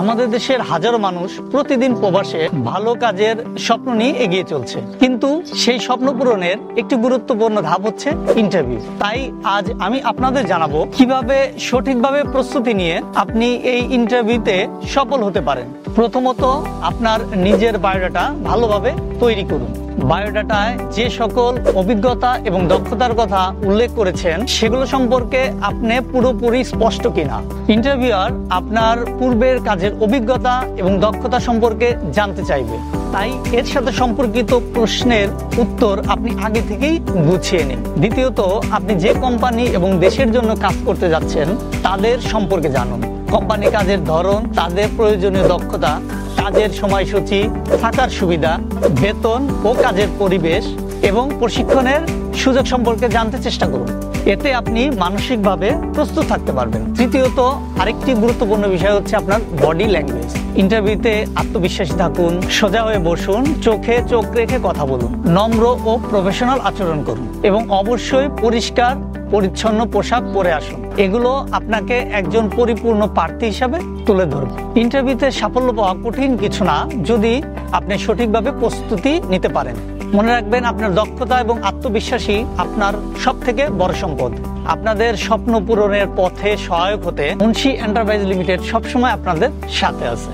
আমাদের দেশের হাজারো মানুষ প্রতিদিন প্রবাসে ভালো কাজের স্বপ্ন নিয়ে এগিয়ে চলছে, কিন্তু সেই স্বপ্ন পূরণের একটি গুরুত্বপূর্ণ ধাপ হচ্ছে ইন্টারভিউ। তাই আজ আমি আপনাদের জানাবো কিভাবে সঠিকভাবে প্রস্তুতি নিয়ে আপনি এই ইন্টারভিউতে সফল হতে পারেন। প্রথমত, আপনার নিজের বায়োডাটা ভালোভাবে তৈরি করুন। বায়োডাটায় যে সকল অভিজ্ঞতা এবং দক্ষতার কথা উল্লেখ করেছেন সেগুলো সম্পর্কে আপনি পুরোপুরি স্পষ্ট কিনা। ইন্টারভিউয়ার আপনার পূর্বের কাজের অভিজ্ঞতা এবং দক্ষতা সম্পর্কে জানতে চাইবে, তাই এর সাথে সম্পর্কিত প্রশ্নের উত্তর আপনি আগে থেকেই গুছিয়ে নিন। দ্বিতীয়ত, আপনি যে কোম্পানি এবং দেশের জন্য কাজ করতে যাচ্ছেন তাদের সম্পর্কে জানুন। কোম্পানি কাজের ধরন, তাদের প্রয়োজনীয় দক্ষতা, কাজের সময়সূচি, থাকার সুবিধা, বেতন ও কাজের পরিবেশ এবং প্রশিক্ষণের সুযোগ সম্পর্কে জানতে চেষ্টা করুন। এতে আপনি মানসিকভাবে প্রস্তুত থাকতে পারবেন। তৃতীয়ত, আরেকটি গুরুত্বপূর্ণ বিষয় হচ্ছে আপনার বডি ল্যাঙ্গুয়েজ। ইন্টারভিউতে আত্মবিশ্বাসী থাকুন, সোজা হয়ে বসুন, চোখে চোখ রেখে কথা বলুন, নম্র ও প্রফেশনাল আচরণ করুন এবং অবশ্যই পরিষ্কার পরিচ্ছন্ন পোশাক পরে আসুন। এগুলো আপনাকে একজন পরিপূর্ণ প্রার্থী হিসাবে তুলে ধরবে। ইন্টারভিউতে সাফল্য পাওয়া কঠিন কিছু না, যদি আপনি সঠিকভাবে প্রস্তুতি নিতে পারেন। মনে রাখবেন, আপনার দক্ষতা এবং আত্মবিশ্বাসী আপনার সবথেকে বড় সম্পদ। আপনাদের স্বপ্ন পূরণের পথে সহায়ক হতে মুন্সি এন্টারপ্রাইজ লিমিটেড সবসময় আপনাদের সাথে আছে।